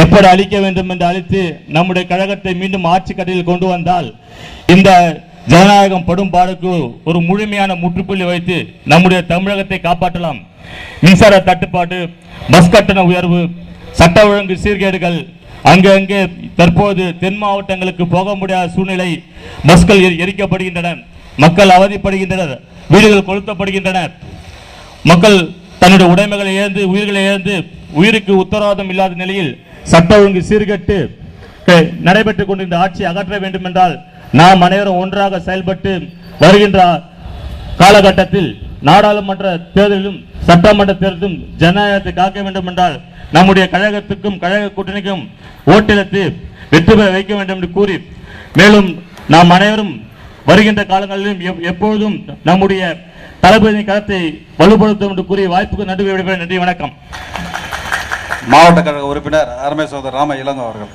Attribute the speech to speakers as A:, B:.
A: எப்படி அழிக்க வேண்டும் என்று அழித்து நம்முடைய கழகத்தை மீண்டும் ஆட்சி கட்டையில் கொண்டு வந்தால் இந்த ஜனநாயகம் படும் பாடுக்கு ஒரு முழுமையான முற்றுப்புள்ளி வைத்து நம்முடைய தமிழகத்தை காப்பாற்றலாம். மின்சார தட்டுப்பாடு, பஸ் கட்டண உயர்வு, சட்ட ஒழுங்கு சீர்கேடுகள், அங்கங்கே தற்போது தென் மாவட்டங்களுக்கு போக முடியாத சூழ்நிலை, பஸ்கள் எரிக்கப்படுகின்றன, மக்கள் அவதிப்படுகின்றனர், வீடுகள் கொளுத்தப்படுகின்றன, மக்கள் தன்னுடைய உடைமைகளை இழந்து உயிர்களை இழந்து உயிருக்கு உத்தரவாதம் இல்லாத நிலையில் சட்ட ஒழுங்கு சீர்கெட்டு நடைபெற்றுக் கொண்டிருந்த ஆட்சி அகற்ற வேண்டும் என்றால் நாம் அனைவரும் ஒன்றாக செயல்பட்டு வருகின்ற காலகட்டத்தில் நாடாளுமன்ற தேர்தலிலும் சட்டமன்ற தேர்தலும் ஜனநாயகத்தை காக்க வேண்டும் என்றால் நம்முடைய கழகத்துக்கும் கழக கூட்டணிக்கும் ஓட்டெடுத்து வெற்றி பெற வைக்க வேண்டும் என்று கூறி, மேலும் நாம் அனைவரும் வருகின்ற காலங்களிலும் எப்பொழுதும் நம்முடைய தளபதி கருத்தை வலுப்படுத்தும் என்று கூறி வாய்ப்புக்கு நன்றி. நன்றி, வணக்கம்.
B: மாவட்ட கழக உறுப்பினர் அருமை சகோதரர் ராம இளங்கோ அவர்கள்.